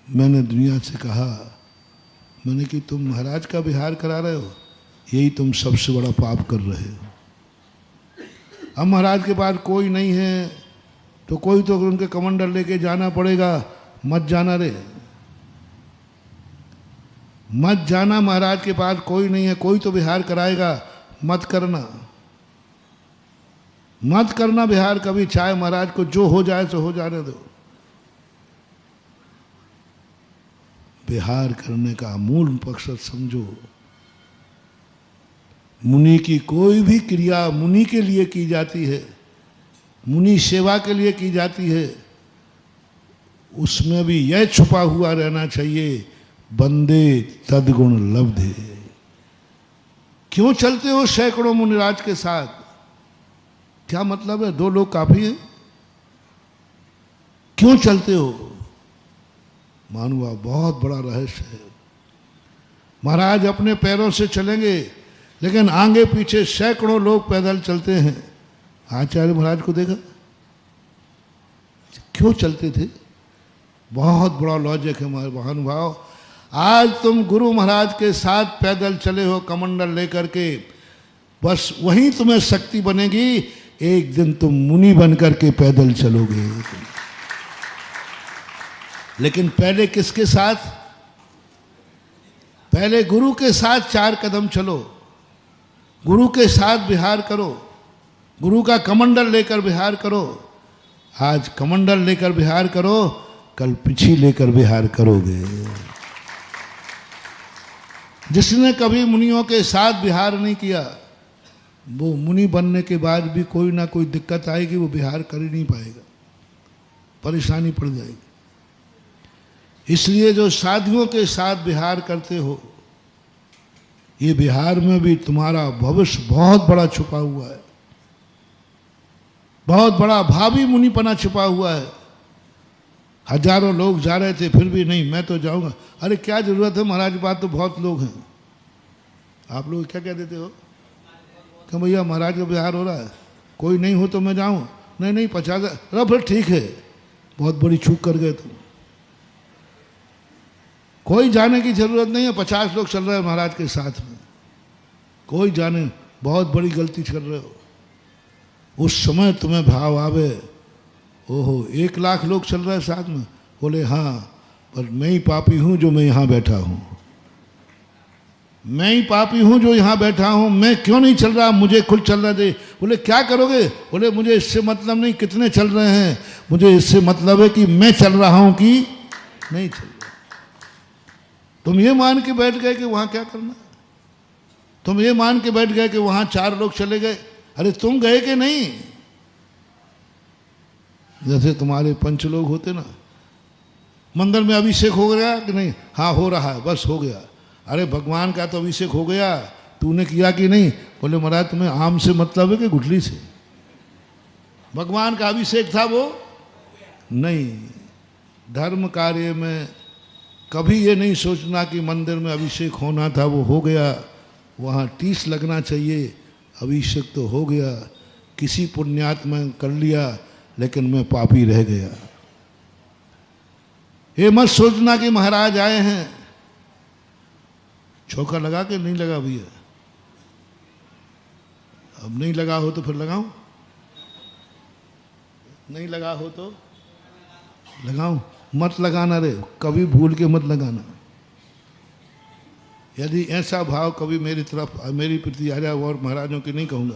मैंने दुनिया से कहा, मैंने कि तुम महाराज का विहार करा रहे हो, यही तुम सबसे बड़ा पाप कर रहे हो। अब महाराज के पास कोई नहीं है तो कोई तो उनके कमंडल लेके जाना पड़ेगा। मत जाना रे, मत जाना, महाराज के पास कोई नहीं है, कोई तो विहार कराएगा, मत करना, मत करना विहार कभी, चाहे महाराज को जो हो जाए सो हो जाने दो। विहार करने का मूल मकसद समझो। मुनि की कोई भी क्रिया मुनि के लिए की जाती है, मुनि सेवा के लिए की जाती है, उसमें भी यह छुपा हुआ रहना चाहिए, बंदे तद्गुण लब्धे। क्यों चलते हो सैकड़ों मुनिराज के साथ? क्या मतलब है? 2 लोग काफी है? क्यों चलते हो? महानुभाव, बहुत बड़ा रहस्य है। महाराज अपने पैरों से चलेंगे, लेकिन आगे पीछे सैकड़ों लोग पैदल चलते हैं। आचार्य महाराज को देखा, क्यों चलते थे? बहुत बड़ा लॉजिक है महानुभाव। आज तुम गुरु महाराज के साथ पैदल चले हो कमंडल लेकर के, बस वहीं तुम्हें शक्ति बनेगी। एक दिन तुम मुनि बनकर के पैदल चलोगे। लेकिन पहले किसके साथ? पहले गुरु के साथ 4 कदम चलो, गुरु के साथ विहार करो, गुरु का कमंडल लेकर विहार करो। आज कमंडल लेकर विहार करो, कल पिछी लेकर विहार करोगे। जिसने कभी मुनियों के साथ विहार नहीं किया, वो मुनि बनने के बाद भी कोई ना कोई दिक्कत आएगी, वो विहार कर ही नहीं पाएगा, परेशानी पड़ जाएगी। इसलिए जो साधुओं के साथ विहार करते हो, ये विहार में भी तुम्हारा भविष्य बहुत बड़ा छुपा हुआ है, बहुत बड़ा भावी मुनिपना छुपा हुआ है। हजारों लोग जा रहे थे, फिर भी नहीं मैं तो जाऊंगा। अरे क्या जरूरत है महाराज, बात तो बहुत लोग हैं। आप लोग क्या कह देते हो कि भैया महाराज का विहार हो रहा है, कोई नहीं हो तो मैं जाऊं? नहीं नहीं 50, अरे फिर ठीक है, बहुत बड़ी चूक कर गए तुम। कोई जाने की जरूरत नहीं है, 50 लोग चल रहे हैं महाराज के साथ में, कोई जाने, बहुत बड़ी गलती कर रहे हो। उस समय तुम्हें भाव आवे, ओहो 1 लाख लोग चल रहे हैं साथ में, बोले हाँ, पर मैं ही पापी हूं जो मैं यहाँ बैठा हूं, मैं ही पापी हूं जो यहाँ बैठा हूं, मैं क्यों नहीं चल रहा, मुझे खुद चलने दे। बोले क्या करोगे? बोले मुझे इससे मतलब नहीं कितने चल रहे हैं, मुझे इससे मतलब है कि मैं चल रहा हूं कि नहीं चल रहा। तुम ये मान के बैठ गए कि वहां क्या करना, तुम ये मान के बैठ गए कि वहां 4 लोग चले गए। अरे तुम गए कि नहीं? जैसे तुम्हारे 5 लोग होते ना, मंदिर में अभिषेक हो गया कि नहीं? हाँ हो रहा है, बस हो गया। अरे भगवान का तो अभिषेक हो गया, तूने किया कि नहीं? बोले महाराज तुम्हें आम से मतलब है कि गुठली से? भगवान का अभिषेक था वो नहीं। धर्म कार्य में कभी ये नहीं सोचना कि मंदिर में अभिषेक होना था, वो हो गया, वहाँ टीस लगना चाहिए, अभिषेक तो हो गया, किसी पुण्यात्मा कर लिया, लेकिन मैं पापी रह गया। ये मत सोचना कि महाराज आए हैं, चौका लगा के नहीं लगा भैया, अब नहीं लगा हो तो फिर लगाऊं, नहीं लगा हो तो लगाऊं, मत लगाना रे, कभी भूल के मत लगाना। यदि ऐसा भाव कभी मेरी तरफ मेरी प्रति आ जाए, और महाराजों की नहीं कहूँगा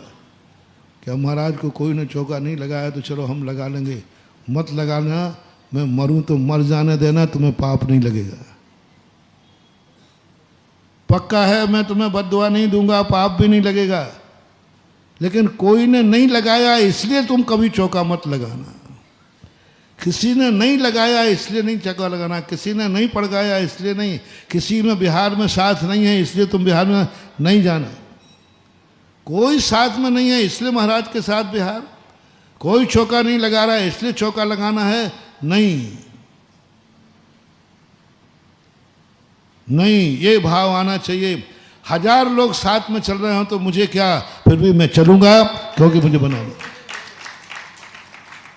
कि महाराज को कोई ने चौका नहीं लगाया तो चलो हम लगा लेंगे, मत लगाना, मैं मरूं तो मर जाने देना, तुम्हें पाप नहीं लगेगा। पक्का है, मैं तुम्हें बद्दुआ नहीं दूंगा, पाप भी नहीं लगेगा। लेकिन कोई ने नहीं लगाया इसलिए तुम कभी चौका मत लगाना, किसी ने नहीं लगाया इसलिए नहीं चौका लगाना, किसी ने नहीं पड़काया इसलिए नहीं, किसी में बिहार में साथ नहीं है इसलिए तुम बिहार में नहीं जाना। कोई साथ में नहीं है इसलिए महाराज के साथ बिहार, कोई चौका नहीं लगा रहा है इसलिए चौका लगाना है, नहीं नहीं, ये भाव आना चाहिए। 1000 लोग साथ में चल रहे हो तो मुझे क्या, फिर भी मैं चलूंगा क्योंकि मुझे बनाना।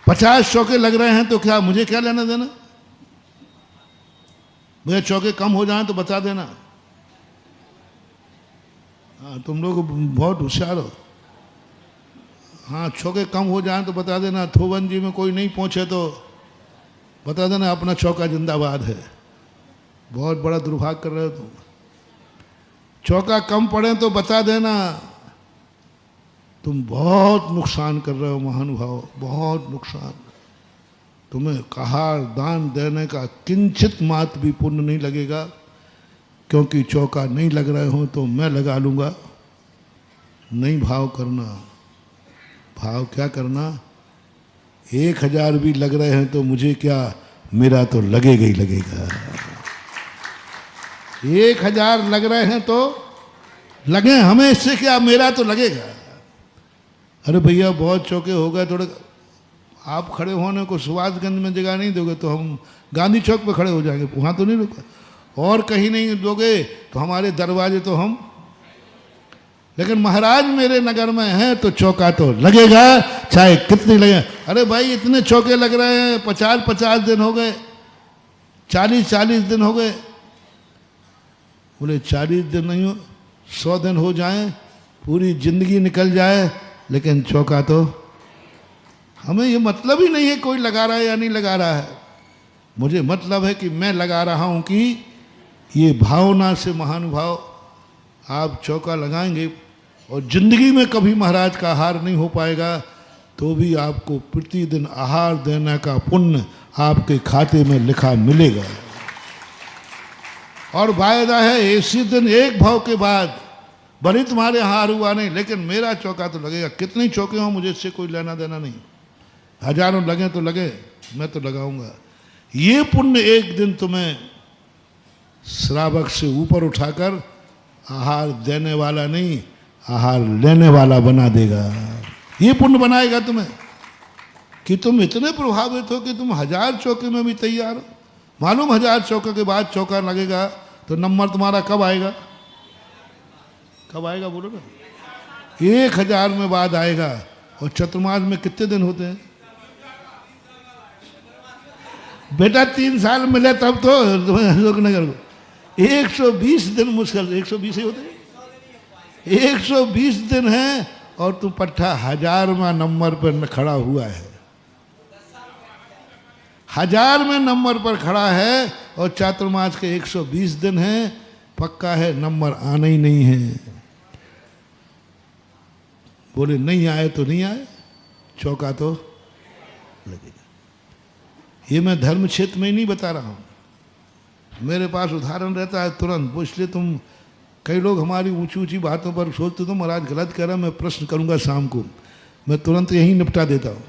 50 चौके लग रहे हैं तो क्या, मुझे क्या लेना देना। भैया चौके कम हो जाएं तो बता देना। हाँ तुम लोग बहुत होशियार हो। हाँ चौके कम हो जाएं तो बता देना। थोवन जी में कोई नहीं पहुंचे तो बता देना अपना चौका जिंदाबाद है। बहुत बड़ा दुर्भाग्य कर रहे हो तुम। चौका कम पड़े तो बता देना। तुम बहुत नुकसान कर रहे हो महानुभाव, बहुत नुकसान। तुम्हें आहार दान देने का किंचित मात्र भी पुण्य नहीं लगेगा, क्योंकि चौका नहीं लग रहे हो तो मैं लगा लूँगा। नहीं भाव करना। भाव क्या करना? 1000 भी लग रहे हैं तो मुझे क्या, मेरा तो लगेगा ही लगेगा। 1000 लग रहे हैं तो लगे, हमें इससे क्या, मेरा तो लगेगा। अरे भैया बहुत चौके हो गए, थोड़े आप खड़े होने को सुभाषगंज में जगह नहीं दोगे तो हम गांधी चौक पे खड़े हो जाएंगे, वहाँ तो नहीं रुका। और कहीं नहीं दोगे तो हमारे दरवाजे तो हम, लेकिन महाराज मेरे नगर में हैं तो चौका तो लगेगा, चाहे कितनी लगे। अरे भाई इतने चौके लग रहे हैं, 50-50 दिन हो गए, 40-40 दिन हो गए। बोले 40 दिन नहीं हो, 100 दिन हो जाए, पूरी जिंदगी निकल जाए, लेकिन चौका तो हमें ये मतलब ही नहीं है कोई लगा रहा है या नहीं लगा रहा है। मुझे मतलब है कि मैं लगा रहा हूं कि ये भावना से महानुभाव आप चौका लगाएंगे और जिंदगी में कभी महाराज का आहार नहीं हो पाएगा तो भी आपको प्रतिदिन आहार देने का पुण्य आपके खाते में लिखा मिलेगा। और वायदा है इसी दिन एक भाव के बाद भले तुम्हारे आहार हुआ नहीं, लेकिन मेरा चौका तो लगेगा। कितने चौके हो मुझे इससे कोई लेना देना नहीं, हजारों लगे तो लगे, मैं तो लगाऊंगा। ये पुण्य एक दिन तुम्हें श्रावक से ऊपर उठाकर आहार देने वाला नहीं, आहार लेने वाला बना देगा। ये पुण्य बनाएगा तुम्हें कि तुम इतने प्रभावित हो कि तुम 1000 चौके में भी तैयार हो। मालूम 1000 चौके के बाद चौका लगेगा तो नंबर तुम्हारा कब आएगा? कब आएगा बोलो ना? 1000 में बाद आएगा। और चतुर्मास में कितने दिन होते हैं बेटा? 3 साल मिले तब तो अशोकनगर को 120 दिन मुश्किल, 120 ही होते हैं, 120 दिन है और तू पट्टा 1000वां नंबर पर खड़ा हुआ है। 1000 में नंबर पर खड़ा है और चातुर्मास के 120 दिन है, पक्का है नंबर आना ही नहीं है। बोले नहीं आए तो नहीं आए, चौका तो लगेगा। ये मैं धर्म क्षेत्र में ही नहीं बता रहा हूँ, मेरे पास उदाहरण रहता है तुरंत। वो इसलिए तुम कई लोग हमारी ऊंची ऊंची बातों पर सोचते तो महाराज गलत कह रहा, मैं प्रश्न करूंगा शाम को, मैं तुरंत यही निपटा देता हूँ।